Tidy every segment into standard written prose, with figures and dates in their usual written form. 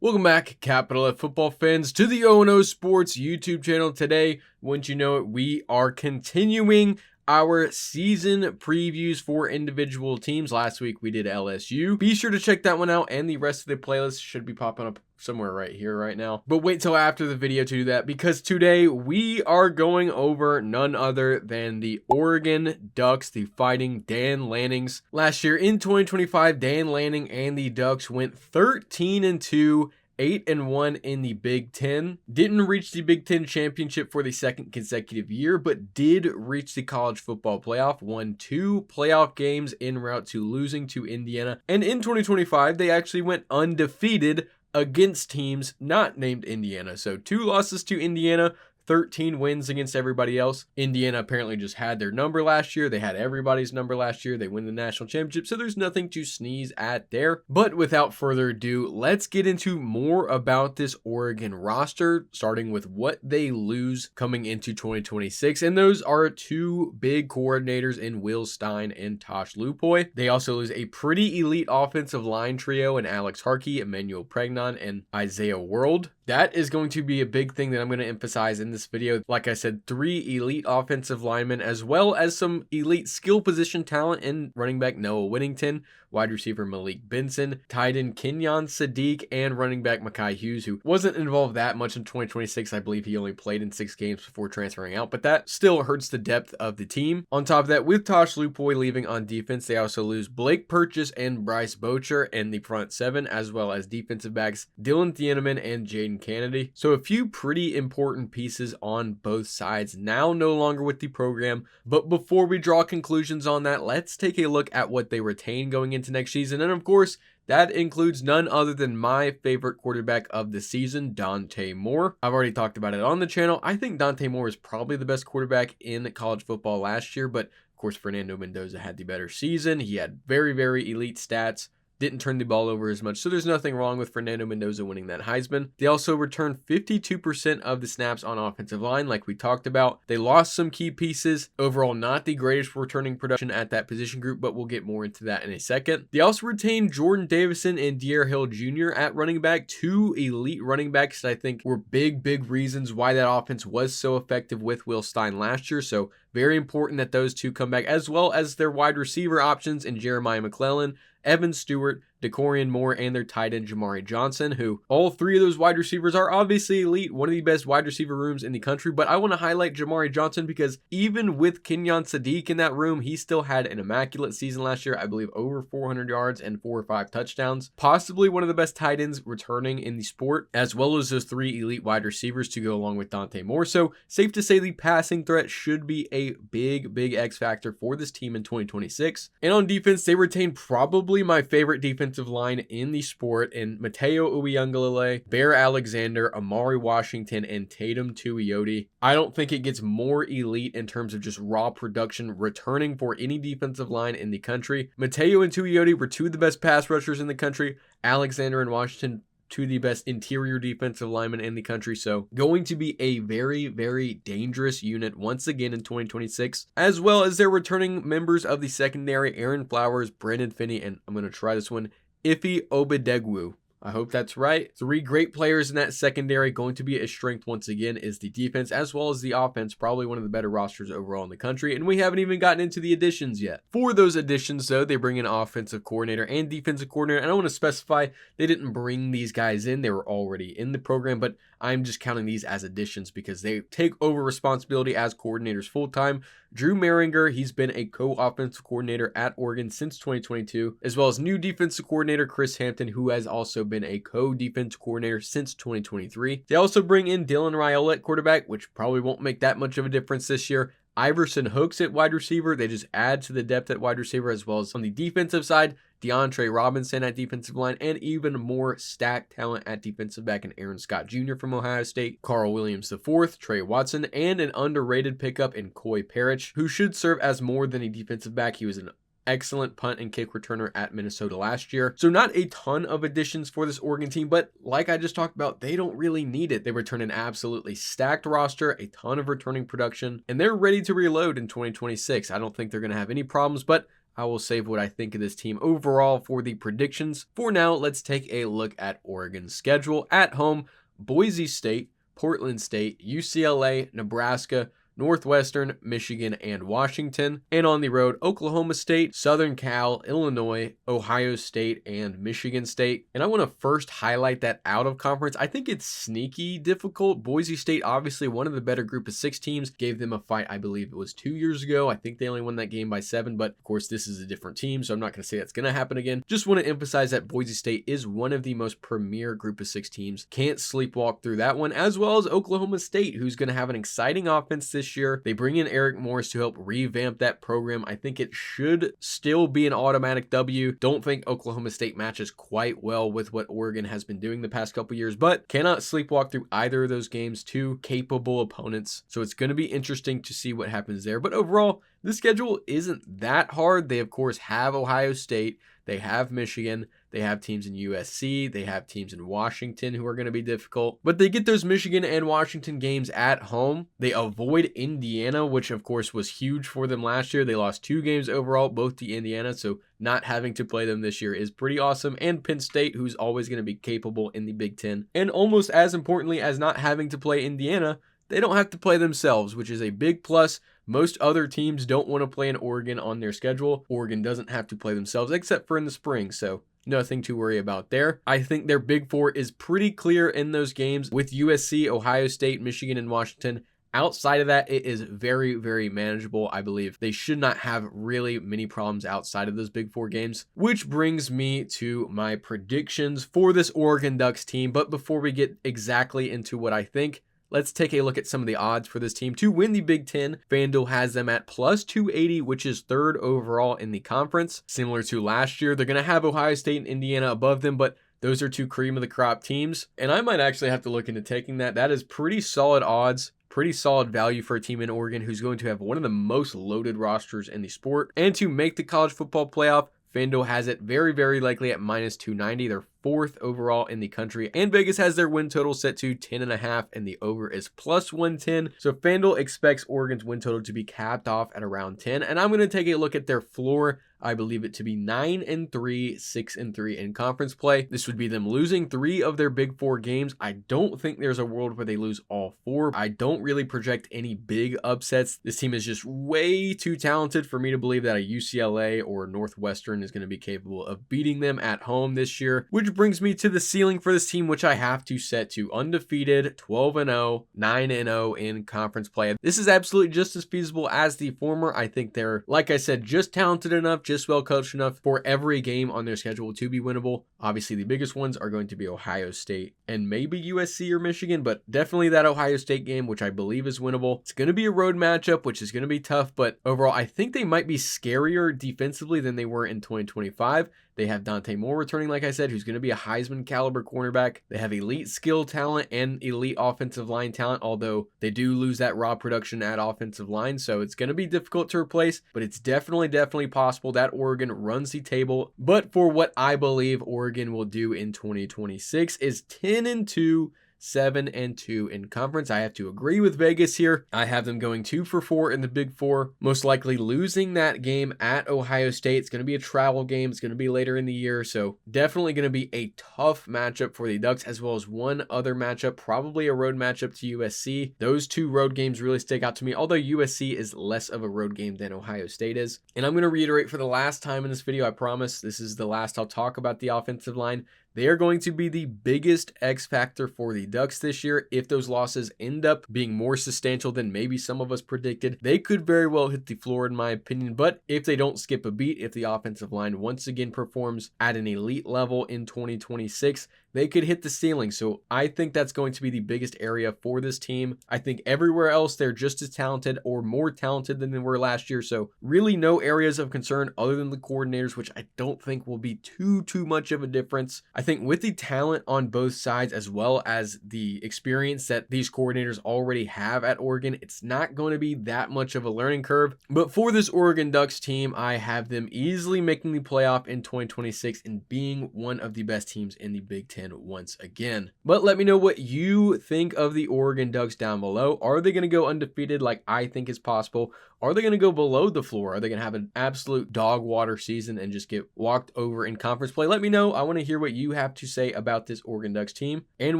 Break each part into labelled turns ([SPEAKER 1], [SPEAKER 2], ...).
[SPEAKER 1] Welcome back, Capital F football fans, to the O&O Sports YouTube channel. Today, wouldn't you know it, we are continuing our season previews for individual teams. Last week we did LSU. Be sure to check that one out, and the rest of the playlist should be popping up somewhere right here right now. But wait till after the video to do that, because today we are going over none other than the Oregon Ducks, the Fighting Dan Lannings. Last year in 2025, Dan Lanning and the Ducks went 13-2, 8-1 in the Big Ten. Didn't reach the Big Ten championship for the second consecutive year, but did reach the college football playoff, won 2 playoff games en route to losing to Indiana. And in 2025, they actually went undefeated against teams not named Indiana. So 2 losses to Indiana, 13 wins against everybody else. Indiana apparently just had their number last year. They had everybody's number last year. They win the national championship, so there's nothing to sneeze at there. But without further ado, let's get into more about this Oregon roster, starting with what they lose coming into 2026. And those are 2 big coordinators in Will Stein and Tosh Lupoy. They also lose a pretty elite offensive line trio in Alex Harkey, Emmanuel Pregnon, and Isaiah World. That is going to be a big thing that I'm going to emphasize in this video. Like I said, 3 elite offensive linemen, as well as some elite skill position talent in running back Noah Whittington, wide receiver Malik Benson, tight end Kenyon Sadiq, and running back Mekhi Hughes, who wasn't involved that much in 2026. I believe he only played in 6 games before transferring out, but that still hurts the depth of the team. On top of that, with Tosh Lupoy leaving on defense, they also lose Blake Purchase and Bryce Bocher in the front 7, as well as defensive backs Dylan Thieneman and Jaden Kennedy. So a few pretty important pieces on both sides now no longer with the program. But before we draw conclusions on that, let's take a look at what they retain going into next season. And of course, that includes none other than my favorite quarterback of the season, Dante Moore. I've already talked about it on the channel. I think Dante Moore is probably the best quarterback in college football last year, but of course, Fernando Mendoza had the better season. He had very, very elite stats. Didn't turn the ball over as much, so there's nothing wrong with Fernando Mendoza winning that Heisman. They also returned 52% of the snaps on offensive line, like we talked about. They lost some key pieces. Overall, not the greatest returning production at that position group, but we'll get more into that in a second. They also retained Jordan Davison and De'Aaron Hill Jr. at running back, 2 elite running backs that I think were big reasons why that offense was so effective with Will Stein last year. So very important that those 2 come back, as well as their wide receiver options in Jeremiah McClellan, Evan Stewart, DeCorian Moore, and their tight end Jamari Johnson, who all 3 of those wide receivers are obviously elite, one of the best wide receiver rooms in the country. But I want to highlight Jamari Johnson because even with Kenyon Sadiq in that room, he still had an immaculate season last year. I believe over 400 yards and 4 or 5 touchdowns. Possibly one of the best tight ends returning in the sport, as well as those 3 elite wide receivers to go along with Dante Moore. So safe to say the passing threat should be a big X factor for this team in 2026. And on defense, they retain probably my favorite defensive line in the sport in Mateo Uiagalelei, Bear Alexander, Amari Washington, and Tatum Tuioti. I don't think it gets more elite in terms of just raw production returning for any defensive line in the country. Mateo and Tuioti were 2 of the best pass rushers in the country. Alexander and Washington, 2 of the best interior defensive linemen in the country. So going to be a very dangerous unit once again in 2026, as well as their returning members of the secondary, Aaron Flowers, Brandon Finney, and I'm going to try this one, Ife Obedegwu. I hope that's right. 3 great players in that secondary. Going to be a strength once again is the defense as well as the offense. Probably one of the better rosters overall in the country. And we haven't even gotten into the additions yet. For those additions, though, they bring in offensive coordinator and defensive coordinator. And I want to specify they didn't bring these guys in. They were already in the program. But I'm just counting these as additions because they take over responsibility as coordinators full-time. Drew Mehringer, he's been a co-offensive coordinator at Oregon since 2022, as well as new defensive coordinator Chris Hampton, who has also been a co-defensive coordinator since 2023. They also bring in Dylan Raiola at quarterback, which probably won't make that much of a difference this year. Iverson Hooks at wide receiver. They just add to the depth at wide receiver, as well as on the defensive side, DeAndre Robinson at defensive line, and even more stacked talent at defensive back in Aaron Scott Jr. from Ohio State, Carl Williams IV, Trey Watson, and an underrated pickup in Coy Parrish, who should serve as more than a defensive back. He was an excellent punt and kick returner at Minnesota last year. So not a ton of additions for this Oregon team, but like I just talked about, they don't really need it. They return an absolutely stacked roster, a ton of returning production, and they're ready to reload in 2026. I don't think they're going to have any problems, but I will save what I think of this team overall for the predictions. For now, let's take a look at Oregon's schedule. At home, Boise State, Portland State, UCLA, Nebraska, Northwestern, Michigan, and Washington. And on the road, Oklahoma State, Southern Cal, Illinois, Ohio State, and Michigan State. And I want to first highlight that out of conference. I think it's sneaky difficult. Boise State, obviously one of the better group of 6 teams, gave them a fight, I believe it was 2 years ago. I think they only won that game by 7, but of course this is a different team, so I'm not going to say that's going to happen again. Just want to emphasize that Boise State is one of the most premier group of 6 teams. Can't sleepwalk through that one, as well as Oklahoma State, who's going to have an exciting offense this year. They bring in Eric Morris to help revamp that program. I think it should still be an automatic W. Don't think Oklahoma State matches quite well with what Oregon has been doing the past couple years, but cannot sleepwalk through either of those games. 2 capable opponents. So it's going to be interesting to see what happens there. But overall, the schedule isn't that hard. They, of course, have Ohio State. They have Michigan. They have teams in USC. They have teams in Washington who are going to be difficult. But they get those Michigan and Washington games at home. They avoid Indiana, which of course was huge for them last year. They lost 2 games overall, both to Indiana. So not having to play them this year is pretty awesome. And Penn State, who's always going to be capable in the Big Ten. And almost as importantly as not having to play Indiana, they don't have to play themselves, which is a big plus. Most other teams don't want to play in Oregon on their schedule. Oregon doesn't have to play themselves except for in the spring, so nothing to worry about there. I think their Big Four is pretty clear in those games with USC, Ohio State, Michigan, and Washington. Outside of that, it is very, very manageable. I believe they should not have really many problems outside of those Big Four games, which brings me to my predictions for this Oregon Ducks team. But before we get exactly into what I think, let's take a look at some of the odds for this team to win the Big Ten. FanDuel has them at plus 280, which is 3rd overall in the conference. Similar to last year, they're going to have Ohio State and Indiana above them, but those are 2 cream of the crop teams. And I might actually have to look into taking that. That is pretty solid odds. Pretty solid value for a team in Oregon who's going to have one of the most loaded rosters in the sport. And to make the college football playoff, FanDuel has it very, very likely at minus 290. They're 4th overall in the country. And Vegas has their win total set to 10.5, and the over is plus 110. So FanDuel expects Oregon's win total to be capped off at around 10. And I'm going to take a look at their floor. I believe it to be 9-3, 6-3 in conference play. This would be them losing 3 of their Big Four games. I don't think there's a world where they lose all 4. I don't really project any big upsets. This team is just way too talented for me to believe that a UCLA or Northwestern is going to be capable of beating them at home this year, which brings me to the ceiling for this team, which I have to set to undefeated, 12-0, 9-0 in conference play. This is absolutely just as feasible as the former. I think they're, like I said, just talented enough, just well coached enough for every game on their schedule to be winnable. Obviously, the biggest ones are going to be Ohio State and maybe USC or Michigan, but definitely that Ohio State game, which I believe is winnable. It's going to be a road matchup, which is going to be tough, but overall, I think they might be scarier defensively than they were in 2025. They have Dante Moore returning, like I said, who's going to be a Heisman caliber cornerback. They have elite skill talent and elite offensive line talent, although they do lose that raw production at offensive line. So it's going to be difficult to replace, but it's definitely possible that Oregon runs the table. But for what I believe Oregon will do in 2026 is 10-2, 7-2 in conference. I have to agree with Vegas here. I have them going 2 for 4 in the Big Four, most likely losing that game at Ohio State. It's going to be a travel game. It's going to be later in the year, so definitely going to be a tough matchup for the Ducks, as well as one other matchup, probably a road matchup to USC. Those 2 road games really stick out to me, although USC is less of a road game than Ohio State is. And I'm going to reiterate for the last time in this video, I promise this is the last I'll talk about the offensive line. They are going to be the biggest X factor for the Ducks this year. If those losses end up being more substantial than maybe some of us predicted, they could very well hit the floor in my opinion. But if they don't skip a beat, if the offensive line once again performs at an elite level in 2026, they could hit the ceiling. So I think that's going to be the biggest area for this team. I think everywhere else they're just as talented or more talented than they were last year. So really no areas of concern other than the coordinators, which I don't think will be too much of a difference. I think with the talent on both sides, as well as the experience that these coordinators already have at Oregon, it's not going to be that much of a learning curve. But for this Oregon Ducks team, I have them easily making the playoff in 2026 and being one of the best teams in the Big Ten fan once again. But let me know what you think of the Oregon Ducks down below. Are they going to go undefeated like I think is possible? Are they going to go below the floor? Are they going to have an absolute dog water season and just get walked over in conference play? Let me know. I want to hear what you have to say about this Oregon Ducks team. And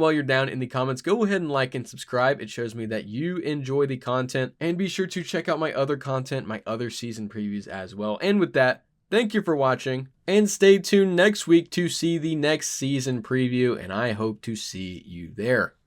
[SPEAKER 1] while you're down in the comments, go ahead and like and subscribe. It shows me that you enjoy the content. And be sure to check out my other content, my other season previews as well. And with that, thank you for watching. And stay tuned next week to see the next season preview. And I hope to see you there.